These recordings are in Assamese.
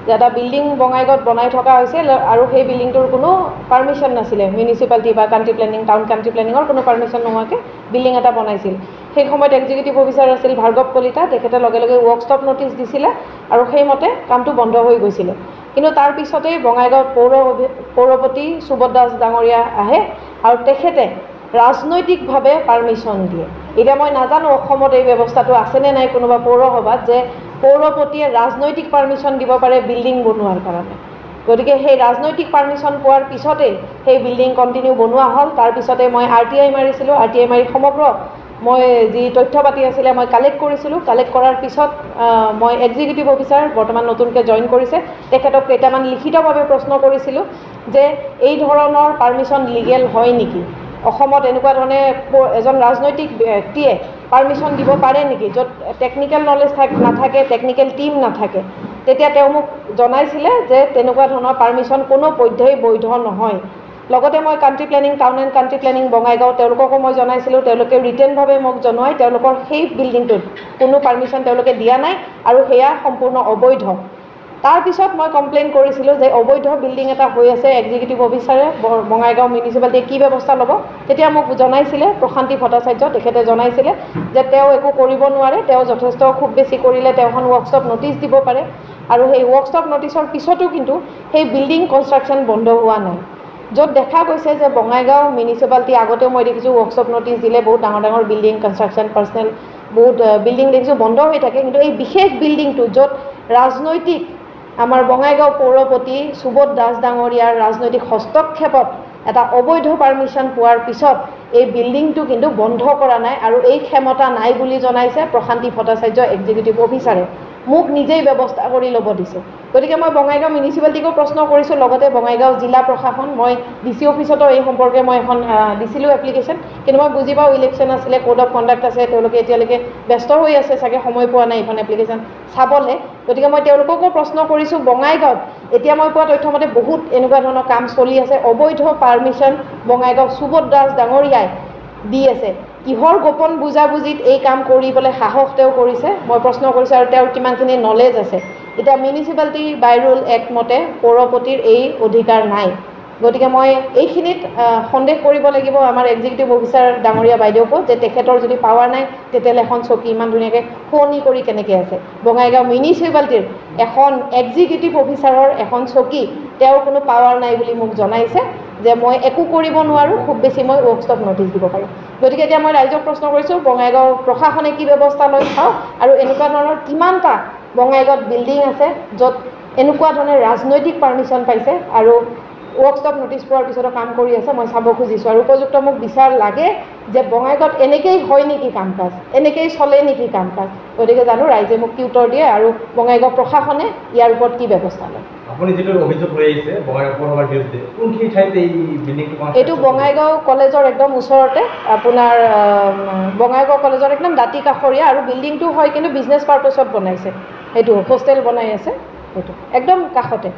যে এটা বিল্ডিং বঙাইগাঁৱত বনাই থকা হৈছিল আৰু সেই বিল্ডিংটোৰ কোনো পাৰ্মিশ্যন নাছিলে মিউনিচিপালিটি বা কাণ্ট্ৰি প্লেনিং টাউন কাণ্ট্ৰি প্লেনিঙৰ কোনো পাৰ্মিশ্যন নোহোৱাকৈ বিল্ডিং এটা বনাইছিল সেই সময়ত এক্সিকিউটিভ অফিচাৰ আছিল ভাৰ্গৱ কলিতা তেখেতে লগে লগে ৱৰ্ক ষ্টপ নটিচ দিছিলে আৰু সেইমতে কামটো বন্ধ হৈ গৈছিলে কিন্তু তাৰ পিছতেই বঙাইগাঁৱত পৌৰপতি সুবোধ দাস ডাঙৰীয়া আহে আৰু তেখেতে ৰাজনৈতিকভাৱে পাৰ্মিশ্যন দিয়ে এতিয়া মই নাজানো অসমত এই ব্যৱস্থাটো আছেনে নাই কোনোবা পৌৰসভাত যে পৌৰপতিয়ে ৰাজনৈতিক পাৰ্মিশ্যন দিব পাৰে বিল্ডিং বনোৱাৰ কাৰণে গতিকে সেই ৰাজনৈতিক পাৰ্মিশ্যন পোৱাৰ পিছতেই সেই বিল্ডিং কণ্টিনিউ বনোৱা হ'ল তাৰপিছতে মই RTI মাৰিছিলোঁ RTI মাৰি সমগ্ৰ মই যি তথ্য পাতি আছিলে মই কালেক্ট কৰিছিলোঁ কালেক্ট কৰাৰ পিছত মই এক্সিকিউটিভ অফিচাৰ বৰ্তমান নতুনকৈ জইন কৰিছে তেখেতক কেইটামান লিখিতভাৱে প্ৰশ্ন কৰিছিলোঁ যে এই ধৰণৰ পাৰ্মিশ্যন লিগেল হয় নেকি অসমত এনেকুৱা ধৰণে এজন ৰাজনৈতিক ব্যক্তিয়ে পাৰ্মিশ্যন দিব পাৰে নেকি য'ত টেকনিকেল নলেজ নাথাকে টেকনিকেল টিম নাথাকে তেতিয়া তেওঁ মোক জনাইছিলে যে তেনেকুৱা ধৰণৰ পাৰ্মিশ্যন কোনো পধ্যেই বৈধ নহয় লগতে মই country planning town and country planning Bongaigaon তেওঁলোককো মই জনাইছিলোঁ তেওঁলোকে ৰিটেনভাৱে মোক জনোৱাই তেওঁলোকৰ সেই বিল্ডিংটোত কোনো পাৰ্মিশ্যন তেওঁলোকে দিয়া নাই আৰু সেয়া সম্পূৰ্ণ অবৈধ তাৰপিছত মই কমপ্লেইন কৰিছিলোঁ যে অবৈধ বিল্ডিং এটা হৈ আছে এক্সিকিউটিভ অফিচাৰে বঙাইগাঁও মিউনিচিপালিটিয়ে কি ব্যৱস্থা ল'ব তেতিয়া মোক জনাইছিলে প্ৰশান্তি ভট্টাচাৰ্য তেখেতে জনাইছিলে যে তেওঁ একো কৰিব নোৱাৰে তেওঁ যথেষ্ট খুব বেছি কৰিলে তেওঁ এখন ৱৰ্কশ্বপ নটিচ দিব পাৰে আৰু সেই ৱৰ্কশ্বপ নটিচৰ পিছতো কিন্তু সেই বিল্ডিং কনষ্ট্ৰাকশ্যন বন্ধ হোৱা নাই য'ত দেখা গৈছে যে বঙাইগাঁও মিউনিচিপালিটি আগতেও মই দেখিছোঁ ৱৰ্কশ্বপ নটিচ দিলে বহুত ডাঙৰ ডাঙৰ বিল্ডিং কনষ্ট্ৰাকশ্যন পাৰ্চনেল বহুত বিল্ডিং দেখিছোঁ বন্ধ হৈ থাকে কিন্তু এই বিশেষ বিল্ডিংটো য'ত ৰাজনৈতিক আমাৰ বঙাইগাঁও পৌৰপতি সুবোধ দাস ডাঙৰীয়াৰ ৰাজনৈতিক হস্তক্ষেপত এটা অবৈধ পাৰ্মিশ্যন পোৱাৰ পিছত এই বিল্ডিংটো কিন্তু বন্ধ কৰা নাই আৰু এই ক্ষমতা নাই বুলি জনাইছে প্ৰশান্তি ভট্টাচাৰ্য এক্সিকিউটিভ অফিচাৰে মোক নিজেই ব্যৱস্থা কৰি ল'ব দিছে গতিকে মই বঙাইগাঁও মিউনিচিপালিটিকো প্ৰশ্ন কৰিছোঁ লগতে বঙাইগাঁও জিলা প্ৰশাসন মই DC অফিচতো এই সম্পৰ্কে মই এখন দিছিলোঁ এপ্লিকেশ্যন কিন্তু মই বুজি পাওঁ ইলেকশ্যন আছিলে কোড অফ কণ্ডাক্ট আছে তেওঁলোকে এতিয়ালৈকে ব্যস্ত হৈ আছে চাগে সময় পোৱা নাই এইখন এপ্লিকেশ্যন চাবলৈ গতিকে মই তেওঁলোককো প্ৰশ্ন কৰিছোঁ বঙাইগাঁৱত এতিয়া মই পোৱা তথ্যমতে বহুত এনেকুৱা ধৰণৰ কাম চলি আছে অবৈধ পাৰ্মিশ্যন বঙাইগাঁও সুবোধ দাস ডাঙৰীয়াই দি আছে কিহৰ গোপন বুজাবুজিত এই কাম কৰিবলৈ সাহস তেওঁ কৰিছে মই প্ৰশ্ন কৰিছোঁ আৰু তেওঁৰ কিমানখিনি নলেজ আছে এতিয়া মিউনিচিপালিটি বাই ৰুল এক্ট মতে পৌৰপতিৰ এই অধিকাৰ নাই গতিকে মই এইখিনিত সন্দেহ কৰিব লাগিব আমাৰ এক্সিকিউটিভ অফিচাৰ ডাঙৰীয়া বাইদেউকো যে তেখেতৰ যদি পাৱাৰ নাই তেতিয়াহ'লে এখন চকী ইমান ধুনীয়াকৈ শুৱনি কৰি কেনেকৈ আছে বঙাইগাঁও মিউনিচিপালিটিৰ এখন এক্সিকিউটিভ অফিচাৰৰ এখন চকী তেওঁৰ কোনো পাৱাৰ নাই বুলি মোক জনাইছে যে মই একো কৰিব নোৱাৰোঁ খুব বেছি মই ৱৰ্কশ্বপ নটিচ দিব পাৰোঁ গতিকে এতিয়া মই ৰাইজক প্ৰশ্ন কৰিছোঁ বঙাইগাঁও প্ৰশাসনে কি ব্যৱস্থা লৈ চাওঁ আৰু এনেকুৱা ধৰণৰ কিমানটা বঙাইগাঁৱত বিল্ডিং আছে য'ত এনেকুৱা ধৰণে ৰাজনৈতিক পাৰ্মিশ্যন পাইছে আৰু ৱৰ্কশ্বপ নটিচ পোৱাৰ পিছতো কাম কৰি আছে মই চাব খুজিছোঁ আৰু উপযুক্ত মোক বিচাৰ লাগে যে বঙাইগাঁৱত এনেকেই হয় নেকি কাম কাজ এনেকেই চলে নেকি কাম কাজ গতিকে জানো ৰাইজে মোক কি উত্তৰ দিয়ে আৰু বঙাইগাঁও প্ৰশাসনে ইয়াৰ ওপৰত কি ব্যৱস্থা লয় আপুনি যেটো অভিযোগ কৰি আহিছে বঙাইগাঁও পৌৰসভাৰ বিৰুদ্ধে কোনখিনি ঠাইতে এই বিল্ডিংটো এইটো বঙাইগাঁও কলেজৰ একদম ওচৰতে আপোনাৰ বঙাইগাঁও কলেজৰ একদম দাঁতি কাষৰীয়া আৰু বিল্ডিংটো হয় কিন্তু বিজনেছ পাৰ্পাছত বনাইছে সেইটো হোষ্টেল বনাই আছে সেইটো একদম কাষতে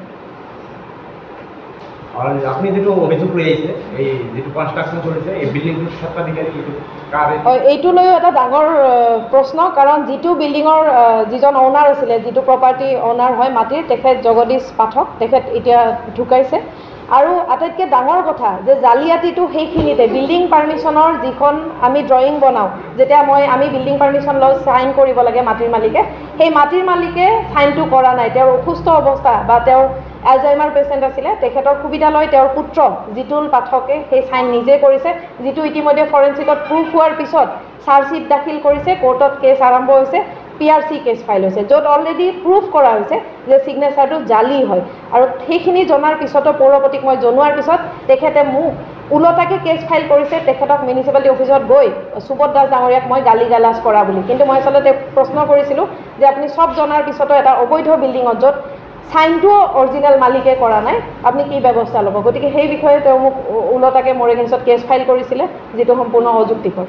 আৰ আপনি যেটো অভিযোগ কৰি আহিছে এই যেটো কনস্ট্ৰাকশন চলিছে এই বিল্ডিংটো স্বত্বাধিকাৰী এইটো কাৰে এইটো লৈ এটা ডাঙৰ প্ৰশ্ন কাৰণ যিটো বিল্ডিঙৰ যিজন অনাৰ আছিলে যিটো প্ৰপাৰ্টি অনাৰ হয় মাটিৰ তেখেত জগদীশ পাঠক তেখেত এতিয়া ঢুকাইছে আৰু আটাইতকৈ ডাঙৰ কথা যে জালিয়াতিটো সেইখিনিতে বিল্ডিং পাৰ্মিশ্যনৰ যিখন আমি ড্ৰয়িং বনাওঁ যেতিয়া আমি বিল্ডিং পাৰ্মিশ্যন লৈ চাইন কৰিব লাগে মাটিৰ মালিকে সেই মাটিৰ মালিকে চাইনটো কৰা নাই তেওঁৰ অসুস্থ অৱস্থা বা তেওঁৰ এলজাইমাৰ পেচেণ্ট আছিলে তেখেতৰ সুবিধা লৈ তেওঁৰ পুত্ৰ জিতুল পাঠকে সেই চাইন নিজে কৰিছে যিটো ইতিমধ্যে ফৰেনচিকত প্ৰুফ হোৱাৰ পিছত চাৰ্জশ্বিট দাখিল কৰিছে কোৰ্টত কেছ আৰম্ভ হৈছে PRC কেছ ফাইল হৈছে য'ত অলৰেডি প্ৰুফ কৰা হৈছে যে ছিগনেচাৰটো জালি হয় আৰু সেইখিনি জনাৰ পিছতো পৌৰপতিক মই জনোৱাৰ পিছত তেখেতে মোক উলটাকৈ কেছ ফাইল কৰিছে তেখেতক মিউনিচিপালিটি অফিচত গৈ সুবোধ দাস ডাঙৰীয়াক মই গালি গালাজ কৰা বুলি কিন্তু মই আচলতে প্ৰশ্ন কৰিছিলোঁ যে আপুনি সব জনাৰ পিছতো এটা অবৈধ বিল্ডিঙত য'ত চাইনটো অৰিজিনেল মালিকে কৰা নাই আপুনি কি ব্যৱস্থা ল'ব গতিকে সেই বিষয়ে তেওঁ মোক উলটাকৈ মোৰ এগেইনষ্টত কেছ ফাইল কৰিছিলে যিটো সম্পূৰ্ণ অযুক্তিকৰ